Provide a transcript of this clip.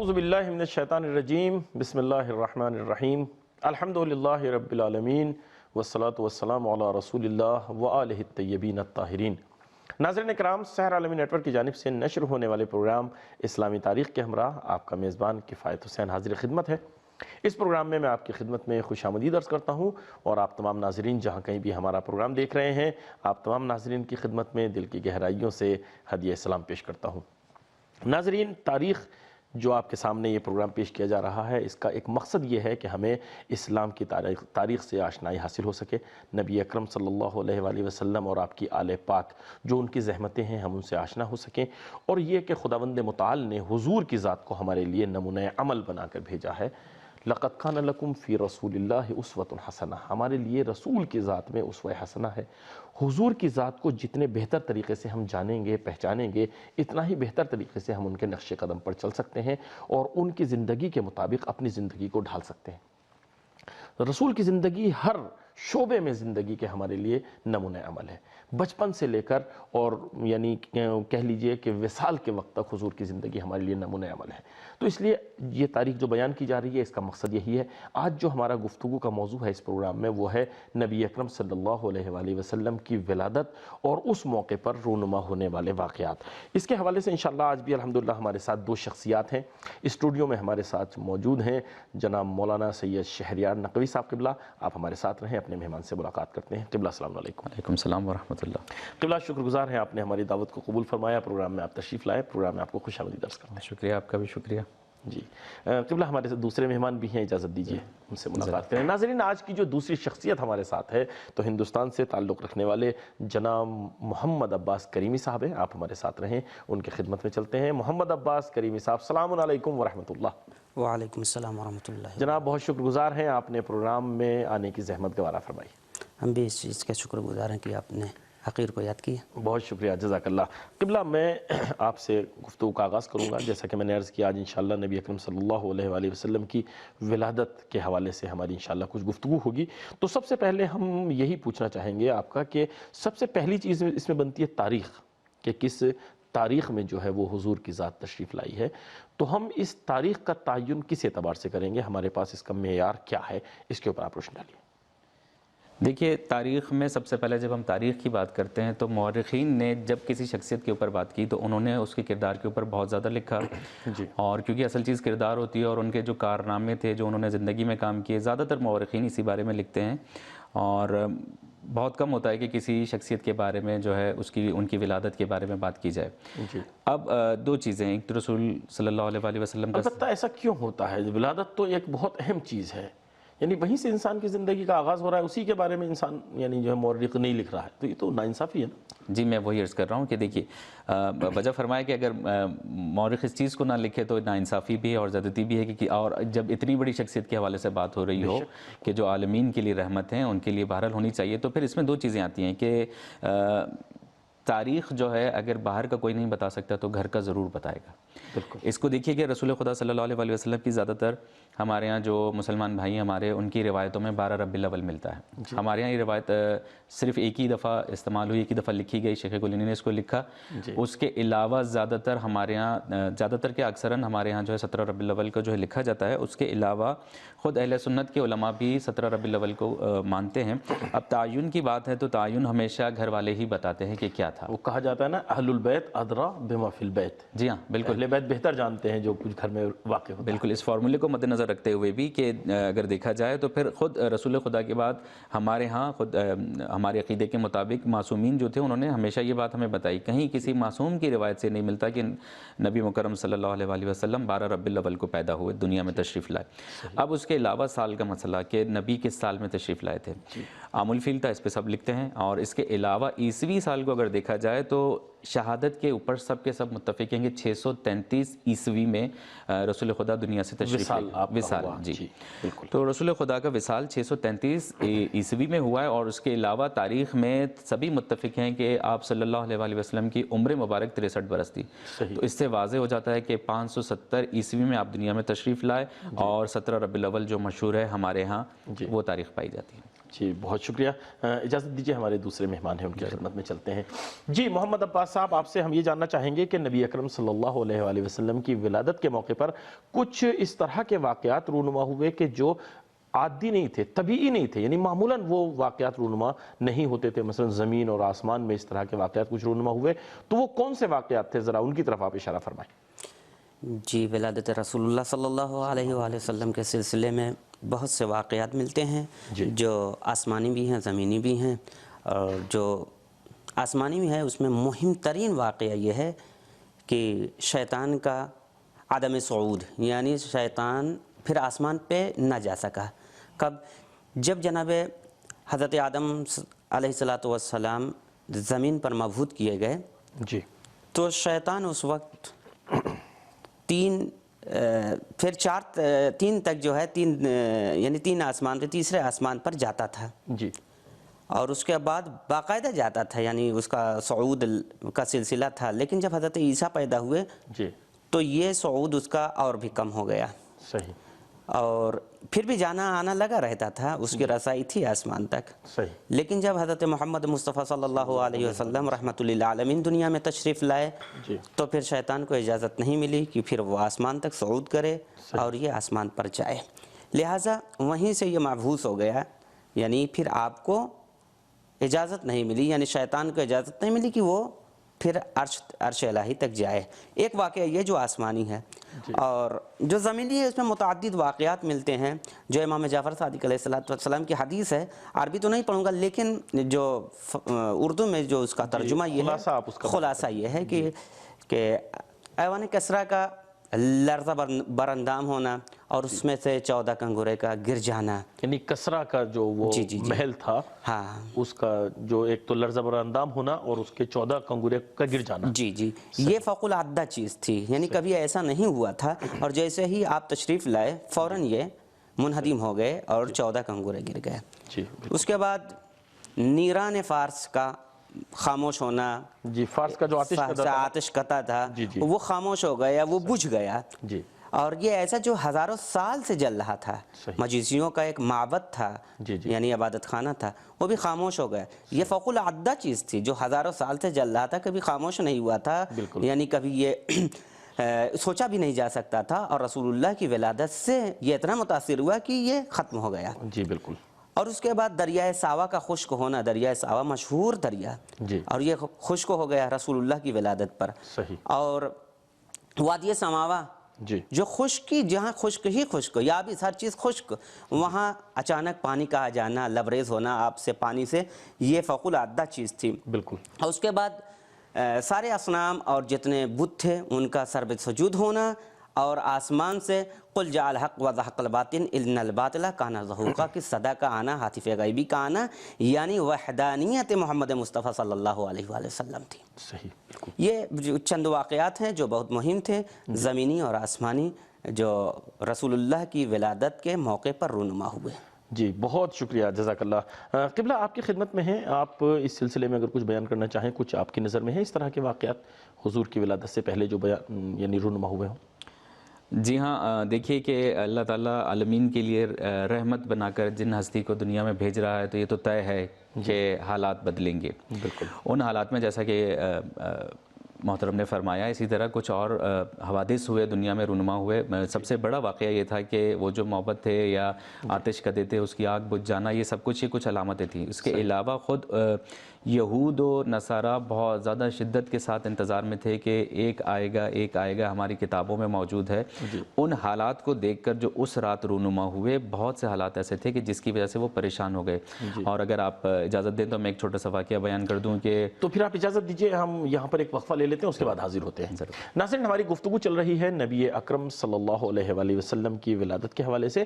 اعوذ باللہ من الشیطان الرجیم بسم اللہ الرحمن الرحیم الحمدللہ رب العالمین والصلاة والسلام علی رسول اللہ وآلہ الطیبین الطاہرین۔ ناظرین اکرام، سحر عالمی نیٹ ورک کی جانب سے نشر ہونے والے پروگرام اسلامی تاریخ کے ہمراہ آپ کا میزبان کفایت حسین حاضر خدمت ہے۔ اس پروگرام میں آپ کی خدمت میں خوش آمدید عرض کرتا ہوں، اور آپ تمام ناظرین جہاں کہیں بھی ہمارا پروگرام دیکھ رہے ہیں، آپ تمام ناظرین کی خدمت میں دل کی گہرائیوں سے ہدیہ سلام پیش کرتا ہوں۔ ناظرین، تاریخ جو آپ کے سامنے یہ پروگرام پیش کیا جا رہا ہے، اس کا ایک مقصد یہ ہے کہ ہمیں اسلام کی تاریخ سے آشنائی حاصل ہو سکے، نبی اکرم صلی اللہ علیہ وآلہ وسلم اور آپ کی آل پاک جو ان کی زحمتیں ہیں ہم ان سے آشنا ہو سکیں، اور یہ کہ خداوند متعال نے حضور کی ذات کو ہمارے لیے نمونہ عمل بنا کر بھیجا ہے۔ لَقَدْ كَانَ لَكُمْ فِي رَسُولِ اللَّهِ أُسْوَةٌ حَسَنَةٌ، ہمارے لیے رسول کی ذات میں اسوہ حسنہ ہے۔ حضور کی ذات کو جتنے بہتر طریقے سے ہم جانیں گے، پہچانیں گے، اتنا ہی بہتر طریقے سے ہم ان کے نقش قدم پر چل سکتے ہیں اور ان کی زندگی کے مطابق اپنی زندگی کو ڈھال سکتے ہیں۔ رسول کی زندگی ہر شعبے میں زندگی کے ہمارے لیے نمونہ عمل ہے، بچپن سے لے کر، اور یعنی کہہ لیجئے کہ وصال کے وقت تک حضور کی زندگی ہمارے لیے نمونہ عمل ہے۔ تو اس لیے یہ تاریخ جو بیان کی جا رہی ہے، اس کا مقصد یہی ہے۔ آج جو ہمارا گفتگو کا موضوع ہے اس پروگرام میں، وہ ہے نبی اکرم صلی اللہ علیہ وآلہ وسلم کی ولادت اور اس موقع پر رونما ہونے والے واقعات۔ اس کے حوالے سے انشاءاللہ آج بھی الحمدللہ ہمارے ساتھ دو شخصیات ہیں اسٹوڈیو میں ہمارے ساتھ موجود ہیں۔ جناب مولانا سید شہریار نقوی صاحب قبلہ، آپ ہمارے ساتھ رہیں، اپنے مہمان سے ملاقات کرتے ہیں۔ قبلہ السلام علیکم۔ وعلیکم السلام ورحمۃ اللہ۔ قبلہ شکر گزار ہیں، آپ نے ہماری دعوت کو قبول فرمایا، پروگرام میں آپ تشریف لائے، پروگرام میں آپ کو خوش آمدید عرض کرتے ہیں۔ شکریہ، آپ کا بھی شکریہ۔ جی قبلہ، ہمارے ساتھ دوسرے مہمان بھی ہیں، اجازت دیجیے ان سے ملاقات کریں۔ ناظرین، آج کی جو دوسری شخصیت ہمارے ساتھ ہے تو ہندوستان سے تعلق رکھنے والے جناب محمد عباس کریمی صاحب ہیں، آپ ہمارے ساتھ رہیں، ان کی خدمت میں چلتے ہیں۔ محمد عباس کریمی صاحب، السلام علیکم ورحمۃ اللہ۔ وعلیکم السلام ورحمۃ اللہ۔ جناب بہت شکر گزار ہیں، آپ نے پروگرام میں آنے کی زحمت گوارا فرمائی۔ ہم بھی اس چیز کا شکر گزار ہیں کہ آپ نے حقیر کو یاد کیا۔ بہت شکریہ، جزاک اللہ۔ قبلہ، میں آپ سے گفتگو کا آغاز کروں گا۔ جیسا کہ میں نے عرض کیا، آج انشاءاللہ نبی اکرم صلی اللہ علیہ وآلہ وسلم کی ولادت کے حوالے سے ہماری انشاءاللہ کچھ گفتگو ہوگی۔ تو سب سے پہلے ہم یہی پوچھنا چاہیں گے آپ کا کہ سب سے پہلی چیز اس میں بنتی ہے تاریخ، کہ کس تاریخ میں جو ہے وہ حضور کی ذات تشریف لائی ہے۔ تو ہم اس تاریخ کا تعین کس اعتبار سے کریں گے؟ ہمارے پاس اس کا معیار کیا ہے؟ اس کے اوپر آپ روشنی ڈالیے۔ دیکھیے، تاریخ میں سب سے پہلے جب ہم تاریخ کی بات کرتے ہیں تو مورخین نے جب کسی شخصیت کے اوپر بات کی تو انہوں نے اس کے کردار کے اوپر بہت زیادہ لکھا، اور کیونکہ اصل چیز کردار ہوتی ہے، اور ان کے جو کارنامے تھے جو انہوں نے زندگی میں کام کیے، زیادہ تر مورخین اسی بارے میں لکھتے ہیں، اور بہت کم ہوتا ہے کہ کسی شخصیت کے بارے میں جو ہے ان کی ولادت کے بارے میں بات کی جائے۔ اب دو چیزیں، ایک تو رسول صلی اللہ علیہ وآلہ وسلم کا، البتہ ایسا کیوں ہوتا ہے؟ ولادت تو ایک بہت اہم چیز ہے، یعنی وہیں سے انسان کی زندگی کا آغاز ہو رہا ہے، اسی کے بارے میں انسان یعنی جو ہے مورخ نہیں لکھ رہا ہے، تو یہ تو ناانصافی ہے نا۔ جی، میں وہی عرض کر رہا ہوں کہ دیکھیے، وجہ فرمایا کہ اگر مورخ اس چیز کو نہ لکھے تو ناانصافی بھی ہے اور زیادتی بھی ہے، کہ اور جب اتنی بڑی شخصیت کے حوالے سے بات ہو رہی ہو کہ جو عالمین کے لیے رحمت ہیں، ان کے لیے بہرحال ہونی چاہیے، تو پھر اس میں دو چیزیں آتی ہیں کہ تاریخ جو ہے اگر باہر کا کوئی نہیں بتا سکتا تو گھر کا ضرور بتائے گا۔ اس کو دیکھیے کہ رسول خدا صلی اللہ علیہ وآلہ وسلم کی زیادہ تر ہمارے ہاں جو مسلمان بھائی ہمارے، ان کی روایتوں میں 12 ربیع الاول ملتا ہے۔ ہمارے ہاں یہ روایت صرف ایک ہی دفعہ استعمال ہوئی، ایک ہی دفعہ لکھی گئی، شیخ کلینی نے اس کو لکھا۔ اس کے علاوہ زیادہ تر ہمارے ہاں، زیادہ تر کے اکثراً ہمارے ہاں جو ہے 17 ربیع الاول کو جو ہے لکھا جاتا ہے۔ اس کے علاوہ خود اہل سنت کے علماء بھی 17 ربیع الاول کو مانتے ہیں۔ اب تعین کی بات ہے تو تعین ہمیشہ گھر والے ہی بتاتے ہیں کہ کیا تھا۔ وہ کہا جاتا ہے نا، اہل البیت ادریٰ بما فی البیت۔ جی ہاں، بالکل، اہل بیت بہتر جانتے ہیں جو کچھ گھر میں واقع ہوتا ہے۔ بالکل، اس فارمولے کو مد نظر رکھتے ہوئے بھی کہ اگر دیکھا جائے تو پھر خود رسول خدا کے بعد ہمارے ہاں خود ہمارے عقیدے کے مطابق معصومین جو تھے انہوں نے ہمیشہ یہ بات ہمیں بتائی، کہیں کسی معصوم کی روایت سے نہیں ملتا کہ نبی مکرم صلی اللہ علیہ وآلہ وسلم 12 ربیع الاول کو پیدا ہوئے، دنیا میں تشریف لائے۔ اب اس کے علاوہ سال کا مسئلہ کہ نبی کس سال میں تشریف لائے تھے، عام الفیل تھا، اس پہ سب لکھتے ہیں۔ اور اس کے علاوہ عیسوی سال کو اگر دیکھا جائے تو شہادت کے اوپر سب کے سب متفق ہیں کہ 633 عیسوی میں رسول خدا دنیا سے تشریف لائے۔ وصال، جی بالکل۔ تو رسول خدا کا وصال 633 عیسوی میں ہوا ہے، اور اس کے علاوہ تاریخ میں سبھی متفق ہیں کہ آپ صلی اللہ علیہ وآلہ وسلم کی عمر مبارک 63 برس تھی۔ تو اس سے واضح ہو جاتا ہے کہ 570 عیسوی میں آپ دنیا میں تشریف لائے، اور 17 ربیع الاول جو مشہور ہے ہمارے ہاں وہ تاریخ پائی جاتی ہے۔ جی بہت شکریہ. اجازت دیجیے ہمارے دوسرے مہمان ہیں ان کی خدمت میں چلتے ہیں. جی محمد عباس صاحب, آپ سے ہم یہ جاننا چاہیں گے کہ نبی اکرم صلی اللہ علیہ وآلہ وسلم کی ولادت کے موقع پر کچھ اس طرح کے واقعات رونما ہوئے کہ جو عادی نہیں تھے, طبیعی نہیں تھے, یعنی معمولاً وہ واقعات رونما نہیں ہوتے تھے. مثلا زمین اور آسمان میں اس طرح کے واقعات کچھ رونما ہوئے, تو وہ کون سے واقعات تھے, ذرا ان کی طرف آپ اشارہ فرمائیں. جی ولادت رسول اللہ صلی اللہ علیہ وآلہ وسلم کے سلسلے میں بہت سے واقعات ملتے ہیں جو آسمانی بھی ہیں, زمینی بھی ہیں. اور جو آسمانی بھی ہے اس میں مہم ترین واقعہ یہ ہے کہ شیطان کا عدم صعود, یعنی شیطان پھر آسمان پہ نہ جا سکا. کب؟ جب جناب حضرت آدم علیہ السلام زمین پر مبعوث کیے گئے, جی تو شیطان اس وقت تین تک جو ہے یعنی 3 آسمان تھے, تیسرے آسمان پر جاتا تھا. جی. اور اس کے بعد باقاعدہ جاتا تھا, یعنی اس کا صعود کا سلسلہ تھا. لیکن جب حضرت عیسیٰ پیدا ہوئے جی تو یہ صعود اس کا اور بھی کم ہو گیا. صحیح. اور پھر بھی جانا آنا لگا رہتا تھا, اس کی رسائی تھی آسمان تک. صحیح. لیکن جب حضرت محمد مصطفیٰ صلی اللہ علیہ وسلم رحمۃ للعالمین دنیا میں تشریف لائے, جی. تو پھر شیطان کو اجازت نہیں ملی کہ پھر وہ آسمان تک صعود کرے اور یہ آسمان پر جائے. لہٰذا وہیں سے یہ مبعوث ہو گیا, یعنی پھر آپ کو اجازت نہیں ملی, یعنی شیطان کو اجازت نہیں ملی کہ وہ پھر عرش الہی تک جائے. ایک واقعہ یہ جو آسمانی ہے. اور جو زمینی ہے اس میں متعدد واقعات ملتے ہیں. جو امام جعفر صادق علیہ السلام کی حدیث ہے, عربی تو نہیں پڑھوں گا, لیکن جو اردو میں جو اس کا ترجمہ یہ ہے, خلاصہ یہ ہے کہ ایوان کسریٰ کا لرزہ براندام ہونا اور اس میں سے 14 کنگورے کا گر جانا. یعنی کسریٰ کا جو وہ محل تھا, ہاں, اس کا جو ایک تو لرزہ براندام ہونا اور اس کے 14 کنگورے کا گر جانا. جی جی, یہ فوق العادہ چیز تھی, یعنی کبھی ایسا نہیں ہوا تھا. اور جیسے ہی آپ تشریف لائے فوراً یہ منہدم ہو گئے اور 14 کنگورے گر گئے. جی. اس کے بعد نیران فارس کا خاموش ہونا. جی, فارس کا جو آتش کتا تھا وہ خاموش ہو گیا, وہ بجھ گیا. جی. اور یہ ایسا جو ہزاروں سال سے جل رہا تھا, مجوسیوں کا ایک معبد تھا, یعنی عبادت خانہ تھا, وہ بھی خاموش ہو گیا. یہ فوق العادہ چیز تھی جو ہزاروں سال سے جل رہا تھا, کبھی خاموش نہیں ہوا تھا, یعنی کبھی یہ سوچا بھی نہیں جا سکتا تھا. اور رسول اللہ کی ولادت سے یہ اتنا متاثر ہوا کہ یہ ختم ہو گیا. جی بالکل. اور اس کے بعد دریائے ساوا کا خشک ہونا, دریائے ساوا مشہور دریا, اور یہ خشک ہو گیا رسول اللہ کی ولادت پر. صحیح. اور وادی سماوا, جو خشکی, جہاں خشک ہی خشک, یا بھی ہر چیز خشک, وہاں اچانک پانی کا آ جانا, لبریز ہونا آپ سے پانی سے, یہ فوق العادہ چیز تھی. بالکل. اور اس کے بعد سارے اصنام اور جتنے بت تھے ان کا سر بے سجود ہونا, اور آسمان سے قل جاء الحق وزهق الباطل ان الباطل کان زہوقا کی صدا کا آنا, ہاتف غیبی کا آنا, یعنی وحدانیت محمد مصطفیٰ صلی اللہ علیہ وآلہ وسلم تھی. صحیح. یہ چند واقعات ہیں جو بہت مہم تھے, زمینی اور آسمانی, جو رسول اللہ کی ولادت کے موقع پر رونما ہوئے. جی بہت شکریہ, جزاک اللہ. قبلہ آپ کی خدمت میں ہیں, آپ اس سلسلے میں اگر کچھ بیان کرنا چاہیں, کچھ آپ کی نظر میں ہے اس طرح کے واقعات حضور کی ولادت سے پہلے جو یعنی رونما ہوئے ہوں؟ جی ہاں, دیکھیے کہ اللہ تعالیٰ عالمین کے لیے رحمت بنا کر جن ہستی کو دنیا میں بھیج رہا ہے, تو یہ تو طے ہے کہ حالات بدلیں گے. بالکل. ان حالات میں جیسا کہ محترم نے فرمایا, اسی طرح کچھ اور حوادث ہوئے, دنیا میں رونما ہوئے. سب سے بڑا واقعہ یہ تھا کہ وہ جو محبت تھے یا آتش کدے تھے, اس کی آگ بجھ جانا, یہ سب کچھ علامتیں تھیں. اس کے علاوہ خود یہود و نصارہ بہت زیادہ شدت کے ساتھ انتظار میں تھے کہ ایک آئے گا, ہماری کتابوں میں موجود ہے. ان حالات کو دیکھ کر جو اس رات رونما ہوئے, بہت سے حالات ایسے تھے کہ جس کی وجہ سے وہ پریشان ہو گئے. اور اگر آپ اجازت دیں تو میں ایک چھوٹا سا واقعہ بیان کر دوں کہ تو پھر آپ اجازت دیجئے, ہم یہاں پر ایک وقفہ لے لیتے ہیں, اس کے بعد حاضر ہوتے ہیں. ناظرین, ہماری گفتگو چل رہی ہے نبی اکرم صلی اللہ علیہ وآلہ وسلم کی ولادت کے حوالے سے.